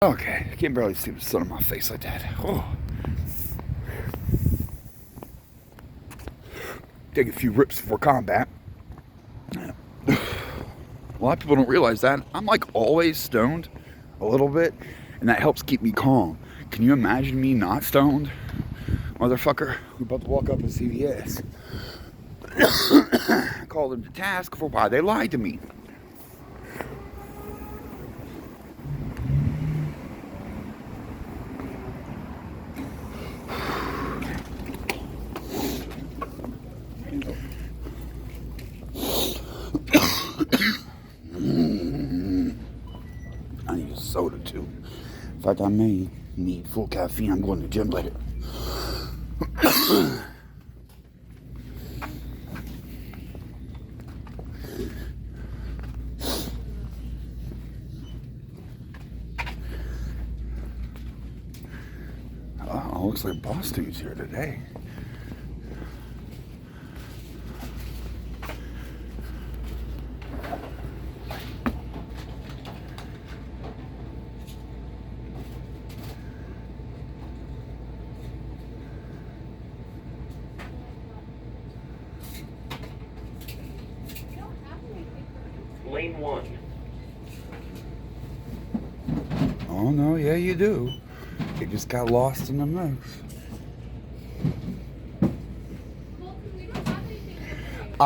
Okay, I can barely see the sun on my face like that. Oh. Take a few rips before combat. A lot of people don't realize that. I'm like always stoned a little bit, and that helps keep me calm. Can you imagine me not stoned? Motherfucker, we're about to walk up in CVS. I called them to task for why they lied to me. I need a soda too. In fact, I may need full caffeine. I'm going to the gym later. Oh, looks like Boston's here today. Lane 1. Oh no, yeah you do. You just got lost in the mix.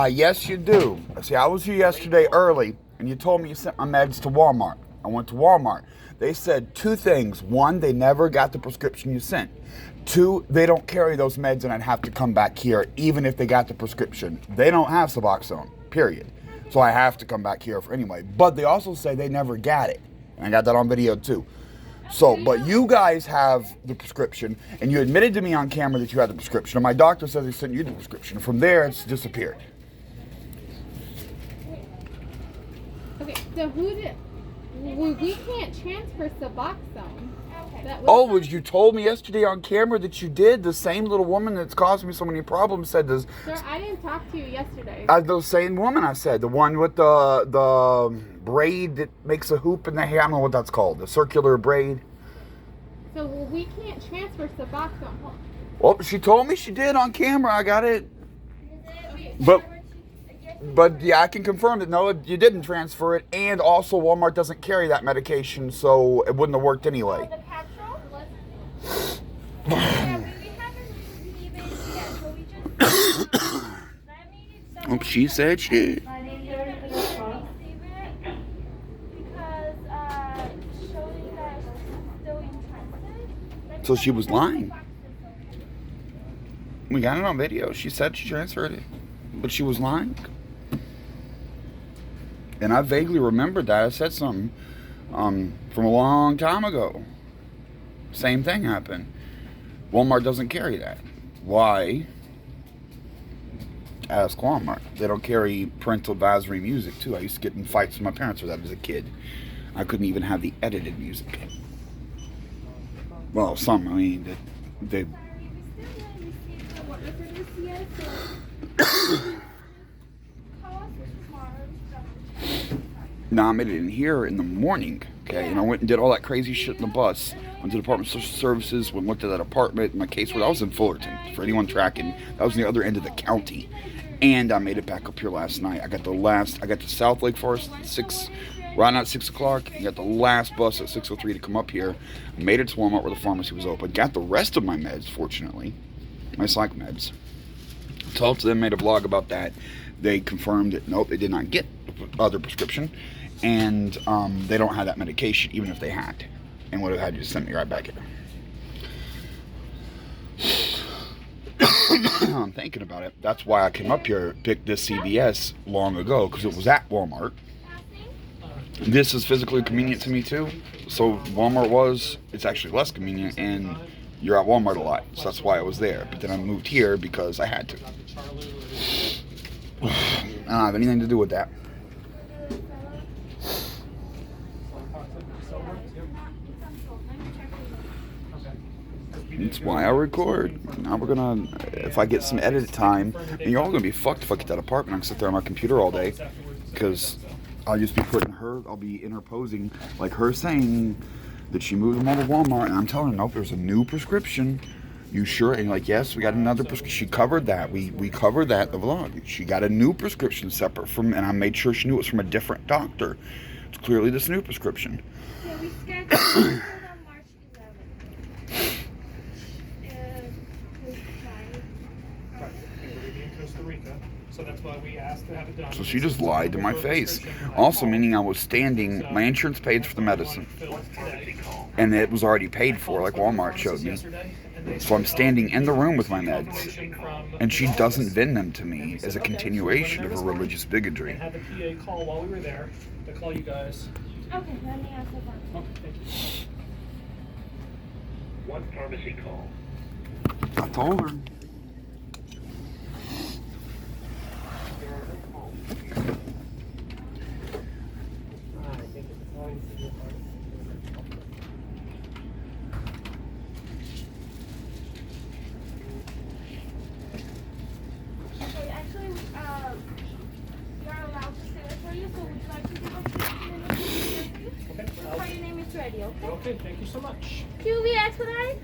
Yes you do. See, I was here yesterday early, and you told me you sent my meds to Walmart. I went to Walmart. They said two things. One, they never got the prescription you sent. Two, they don't carry those meds, and I'd have to come back here even if they got the prescription. They don't have Suboxone, period. So I have to come back here for anyway. But they also say they never got it. And I got that on video too. So, but you guys have the prescription, and you admitted to me on camera that you had the prescription, and my doctor says he sent you the prescription. From there, it's disappeared. Okay, so we can't transfer Suboxone. Oh, you told me yesterday on camera that you did. The same little woman that's caused me so many problems said this. Sir, I didn't talk to you yesterday. The same woman, I said. The one with the braid that makes a hoop in the hair. I don't know what that's called. The circular braid. So we can't transfer Suboxone. Well, she told me she did on camera. I got it. But yeah, I can confirm that no, you didn't transfer it. And also, Walmart doesn't carry that medication, so it wouldn't have worked anyway. She said she did. So she was lying. We got it on video. She said she transferred it, but she was lying. And I vaguely remembered that. I said something from a long time ago. Same thing happened. Walmart doesn't carry that. Why? Ask Walmart. They don't carry parental advisory music too. I used to get in fights with my parents for that as a kid. I couldn't even have the edited music. Well, some. I mean, they. Now I made it in here in the morning, okay, and I went and did all that crazy shit in the bus. Went to the Department of Social Services, went and looked at that apartment. My casework, I was in Fullerton, for anyone tracking. That was on the other end of the county. And I made it back up here last night. I got to South Lake Forest at 6, right at 6 o'clock. I got the last bus at 6:03 to come up here. I made it to Walmart where the pharmacy was open. Got the rest of my meds, fortunately. My psych meds. Talked to them, made a vlog about that. They confirmed that, nope, they did not get the other prescription. And they don't have that medication, even if they had. And would have had to send me right back here. I'm thinking about it. That's why I came up here, picked this CVS long ago, because it was at Walmart. This is physically convenient to me too. So Walmart it's actually less convenient, and you're at Walmart a lot. So that's why I was there. But then I moved here because I had to. I don't have anything to do with that. That's why I record. Now we're gonna, if I get some edit time, and you're all gonna be fucked if I get that apartment. I can sit there on my computer all day, because I'll just be putting her, I'll be interposing, like her saying that she moved them all to Walmart, and I'm telling her, nope, there's a new prescription. You sure? And like, yes, we got another prescription. She covered that. We covered that, the vlog. She got a new prescription separate from, and I made sure she knew it was from a different doctor. It's clearly this new prescription. Yeah, we scheduled it on March 11th. Costa Rica, so that's why we asked to have it done. So she just lied to my face. Also, meaning I was standing, my insurance paid for the medicine, and it was already paid for, like Walmart showed me. So I'm standing in the room with my meds, and she doesn't vend them to me as a continuation of her religious bigotry. And had the PA call while we were there to call you guys. Okay, let me ask about it. Okay, thank you. One pharmacy call. I told her. Okay, actually, we are allowed to stay there for you, so would you like to give us 15 minutes? Okay, Before your name is ready, okay? okay, thank you so much. Do we expedite?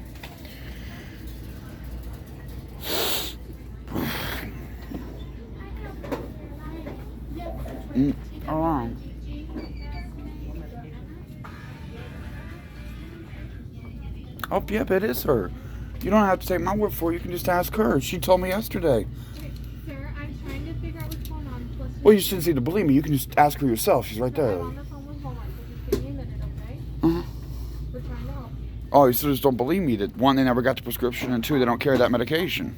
Oh, oh, yep, it is her. You don't have to take my word for it. You can just ask her. She told me yesterday. Okay, sir, I'm trying to figure out what's going on. Let's Well, you shouldn't need to believe me. You can just ask her yourself. She's right I'm there. on the phone with Walmart, so just give me a minute, okay? Uh-huh. We're trying to help. Oh, you still just don't believe me that one, they never got the prescription, and two, they don't carry that medication.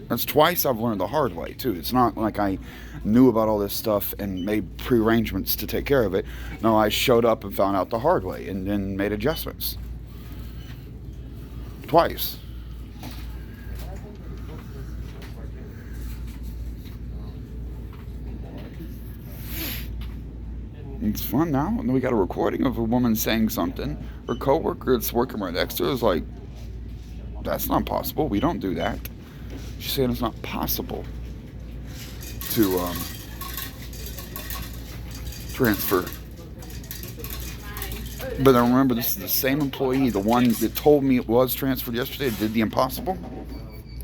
That's twice I've learned the hard way, too. It's not like I knew about all this stuff and made pre-arrangements to take care of it. No, I showed up and found out the hard way and then made adjustments. Twice. It's fun now. And then we got a recording of a woman saying something. Her coworker that's working right next to her is like, that's not possible. We don't do that. She's saying it's not possible to transfer. But I remember this is the same employee, the one that told me it was transferred yesterday, did the impossible,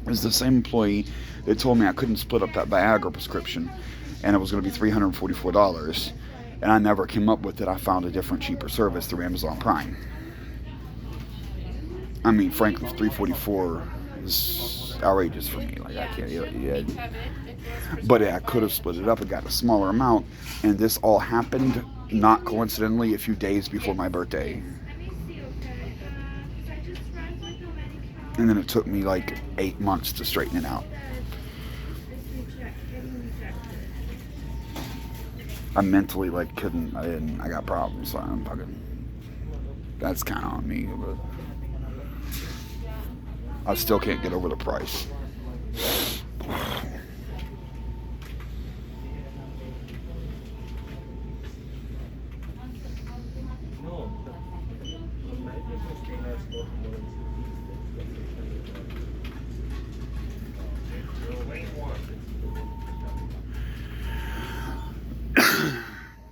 is the same employee that told me I couldn't split up that Viagra prescription and it was going to be $344. And I never came up with it. I found a different, cheaper service through Amazon Prime. I mean, frankly, $344 is outrageous for me. Like, I can't, yeah. But I could have split it up and got a smaller amount. And this all happened, not coincidentally, a few days before my birthday. And then it took me like 8 months to straighten it out. I mentally couldn't. I got problems. So I'm fucking. That's kind of on me, but I still can't get over the price.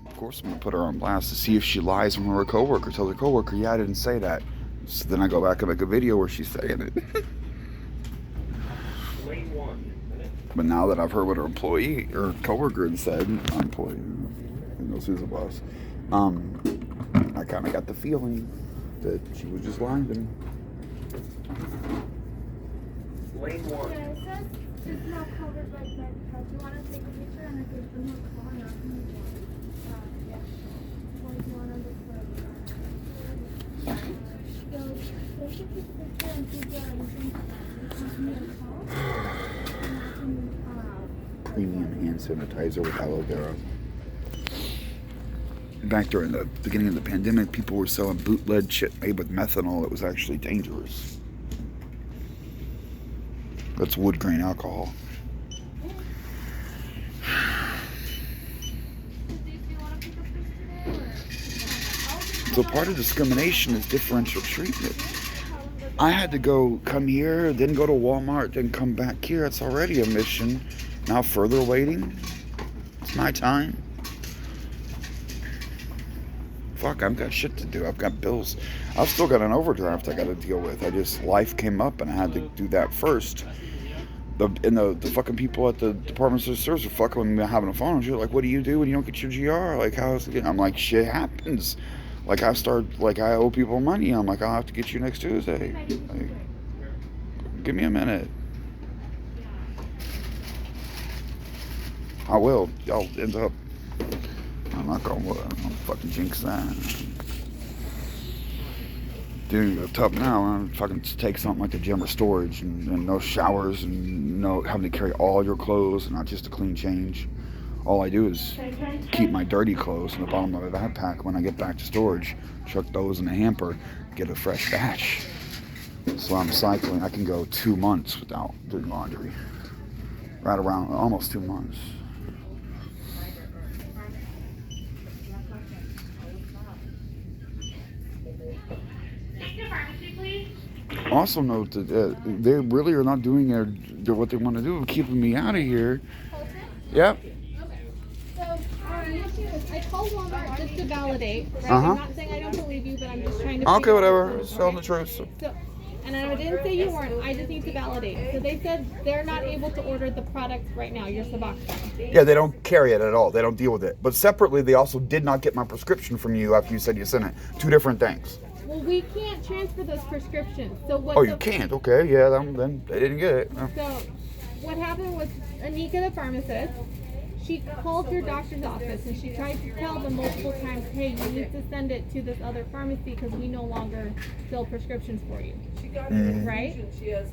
Of course, I'm gonna put her on blast to see if she lies when her coworker tells her coworker, "Yeah, I didn't say that." So then I go back and make a video where she's saying it. Lane 1. But now that I've heard what her employee or coworker had said, employee, who knows who's the boss, I kind of got the feeling that she was just lying to me. Lane 1. Yeah, it says it's not covered by credit card. Do you want to take a picture and I give them a call? Yeah. Or do you want to look for it? So, take a picture and give your insurance call. Premium hand sanitizer with aloe vera. Back during the beginning of the pandemic, people were selling bootleg shit made with methanol that was actually dangerous. That's wood grain alcohol. So part of discrimination is differential treatment. I had to come here, then go to Walmart, then come back here. It's already a mission. Now further waiting. It's my time. fuck, I've got shit to do. I've got bills. I've still got an overdraft I got to deal with. Life came up and I had to do that first. The fucking people at the Department of Service are fucking with me having a phone. You're like, what do you do when you don't get your GR? Like, how's it? I'm like, shit happens. Like, I owe people money. I'm like, I'll have to get you next Tuesday. Like, give me a minute. I will. I'll end up. I'm not gonna fucking jinx that. Dude, it's tough now. I'm fucking take something like the gym or storage and no showers and no having to carry all your clothes and not just a clean change. All I do is keep my dirty clothes in the bottom of my backpack when I get back to storage, chuck those in the hamper, get a fresh batch. So I'm cycling. I can go 2 months without doing laundry. Right around almost 2 months. Also note that they really are not doing what they want to do, keeping me out of here. Yep. Okay. So the issue is I called Walmart just to validate, right? Uh-huh. I'm not saying I don't believe you, but I'm just trying to Okay, figure whatever. out- It's telling the truth. So, and I didn't say you weren't. I just need to validate. So they said they're not able to order the product right now, your Suboxone. Yeah, they don't carry it at all. They don't deal with it. But separately, they also did not get my prescription from you after you said you sent it. 2 different things. Well, we can't transfer those prescriptions. So what? Oh, you can't? Okay, yeah, then they didn't get it. So what happened was Anika, the pharmacist, she called your doctor's office and she tried to tell them multiple times, hey, you need to send it to this other pharmacy because we no longer fill prescriptions for you. Right?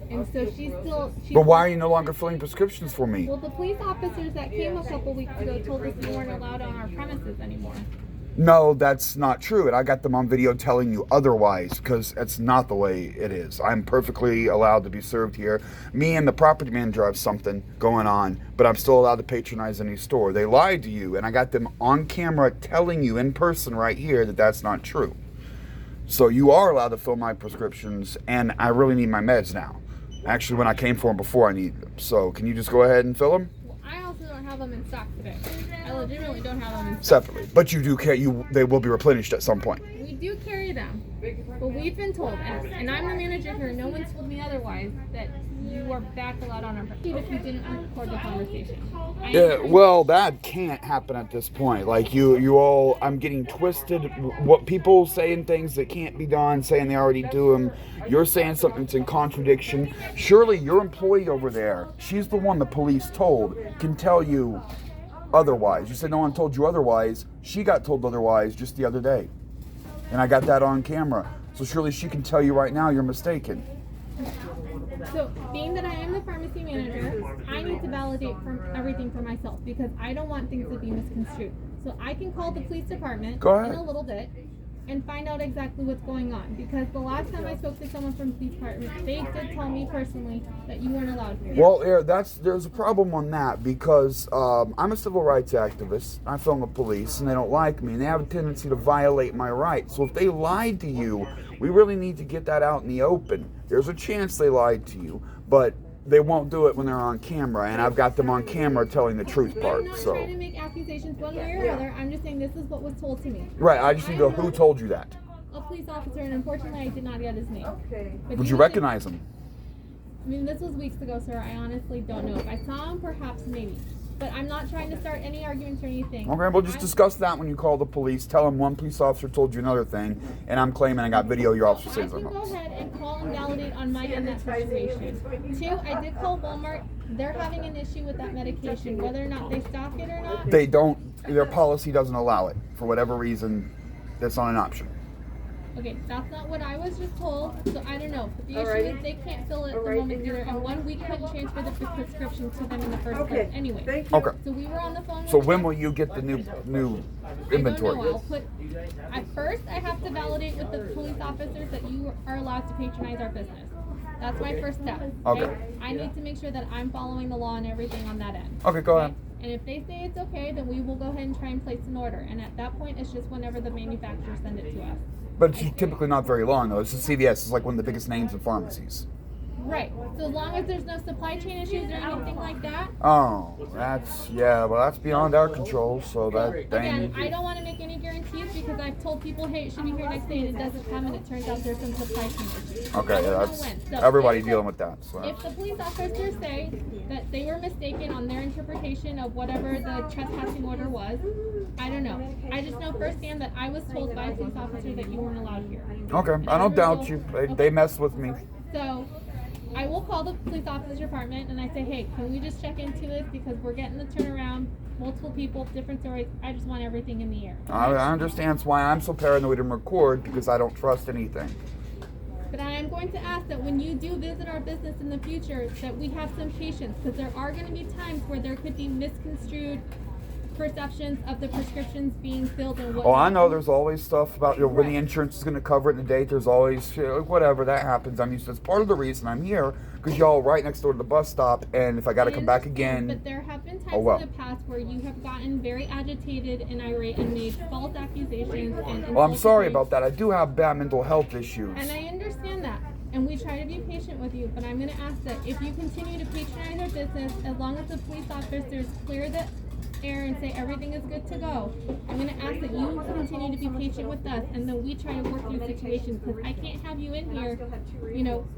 And so she's still... But why are you no longer filling prescriptions for me? Well, the police officers that came a couple weeks ago told us we weren't allowed on our premises anymore. No, that's not true. And I got them on video telling you otherwise because it's not the way it is. I'm perfectly allowed to be served here. Me and the property manager have something going on, but I'm still allowed to patronize any store. They lied to you, and I got them on camera telling you in person right here that that's not true. So you are allowed to fill my prescriptions, and I really need my meds now. Actually, when I came for them before, I needed them. So can you just go ahead and fill them? Well, I also don't have them in stock today. I legitimately don't have them in stock. Separately. But you do carry, they will be replenished at some point. We do carry them, but we've been told, and I'm the manager here, no one's told me otherwise, that you are back allowed on our property if you didn't record the conversation. Yeah, well, that can't happen at this point. Like, you all, I'm getting twisted. What people saying things that can't be done, saying they already do them. You're saying something that's in contradiction. Surely your employee over there, she's the one the police told, can tell you otherwise. You said no one told you otherwise. She got told otherwise just the other day. And I got that on camera. So surely she can tell you right now you're mistaken. So, being that I am the pharmacy manager, I need to validate everything for myself because I don't want things to be misconstrued. So I can call the police department Go ahead. in a little bit and find out exactly what's going on. Because the last time I spoke to someone from the police department, they did tell me personally that you weren't allowed here. Well, there's a problem on that because I'm a civil rights activist. I film the police, and they don't like me, and they have a tendency to violate my rights. So if they lied to you, we really need to get that out in the open. There's a chance they lied to you, but they won't do it when they're on camera, and I've got them on camera telling the truth part. I'm not So trying to make accusations one way or another. I'm just saying this is what was told to me. right, I just need to know who told you that. A police officer, and unfortunately I did not get his name. But Would he you was- recognize him? I mean, this was weeks ago, sir. I honestly don't know. If I saw him, perhaps, maybe. But I'm not trying to start any arguments or anything. Okay, we'll just discuss that when you call the police. Tell them one police officer told you another thing, and I'm claiming I got video of your officer I saying can something go else. ahead and call and validate on my end that situation. 2, I did call Walmart. They're having an issue with that medication. Whether or not they stock it or not, They don't, their policy doesn't allow it. For whatever reason, that's not an option. okay, that's not what I was just told, so I don't know. But the issue is they can't fill it at the moment either, and 1 week couldn't transfer the prescription to them in the first place anyway. Okay. So we were on the phone. So with when them. will you get the new I don't know. inventory? I'll put. At first, I have to validate with the police officers that you are allowed to patronize our business. That's my first step. Okay. I need to make sure that I'm following the law and everything on that end. Okay, go ahead. And if they say it's okay, then we will go ahead and try and place an order. And at that point, it's just whenever the manufacturer send it to us. But it's typically not very long though. It's a CVS. It's like one of the biggest names in pharmacies. Right. So as long as there's no supply chain issues or anything like that. Oh, that's well, that's beyond our control. So that Again, I don't want to make any guarantees because I've told people, hey, it should be here next day, and it doesn't come, and it turns out there's some supply chain issues. Okay, I yeah, don't know that's when. So everybody if the- dealing with that. So. If the police officers say that they were mistaken on their interpretation of whatever the trespassing order was, I don't know. I just know firsthand that I was told by a police officer that you weren't allowed here. Okay, I don't doubt you. They messed with me. So I will call the police officer department and I say, hey, can we just check into this because we're getting the turnaround, multiple people, different stories. I just want everything in the air. I understand. That's why I'm so paranoid and record, because I don't trust anything. But I am going to ask that when you do visit our business in the future, that we have some patience, because there are going to be times where there could be misconstrued perceptions of the prescriptions being filled and what. Oh, I know there's always stuff about when the insurance is going to cover it in the date. There's always whatever that happens. I mean, that's part of the reason I'm here, because y'all right next door to the bus stop, and if I got to come back again. But there have been times well. in the past where you have gotten very agitated and irate and made false accusations and. Well, I'm sorry insulted about that. I do have bad mental health issues. And I understand that. And we try to be patient with you, but I'm going to ask that if you continue to patronize our business, as long as the police officers clear the air and say everything is good to go, I'm going to ask that you continue to be patient with us, and then we try to work through situations, because I can't have you in here,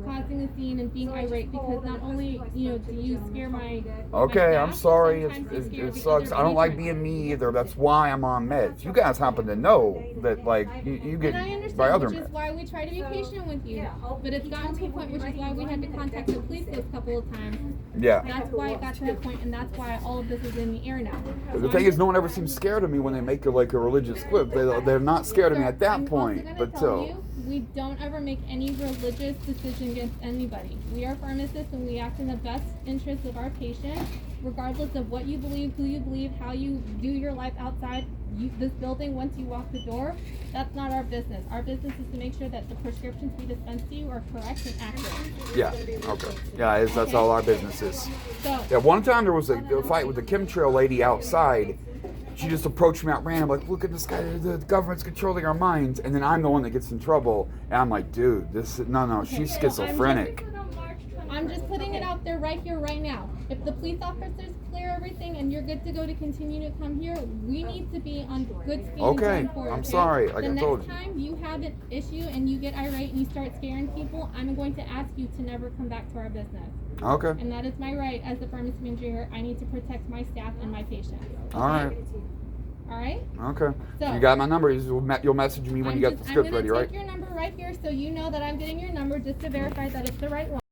causing a scene and being irate, because not only, do you scare my Okay, my I'm staff, sorry. but sometimes you scare It the sucks. other I don't like patrons. being me either. That's why I'm on meds. You guys happen to know that, you get And I understand, by other which is meds. why we try to be patient with you. But it's gotten to a point, which is why we had to contact the police a couple of times. Yeah. That's why it got to that point, and that's why all of this is in the air now. The thing is, no one ever seems scared of me when they make it like a religious clip. They're not scared of me at that point. But we don't ever make any religious decision against anybody. We are pharmacists, and we act in the best interest of our patient, regardless of what you believe, who you believe, how you do your life outside this building. Once you walk the door, that's not our business. Our business is to make sure that the prescriptions we dispense to you are correct and accurate. yeah, okay, yeah, that's all our business is. So, Yeah, one time there was a fight with the chemtrail lady outside. She just approached me at random, like, look at this guy, the government's controlling our minds, and then I'm the one that gets in trouble. And I'm like, dude, no, she's schizophrenic. I'm just putting it out there right here, right now. If the police officers clear everything and you're good to go to continue to come here, we need to be on good speed. Okay, going forward, I'm sorry, like I told you. The next time you have an issue and you get irate and you start scaring people, I'm going to ask you to never come back to our business. Okay. And that is my right as the pharmacy manager here. I need to protect my staff and my patients. All right. All right? Okay. So, you got my number. You'll message me when you got the script ready, right? I'm going to take your number right here so you know that I'm getting your number just to verify that it's the right one.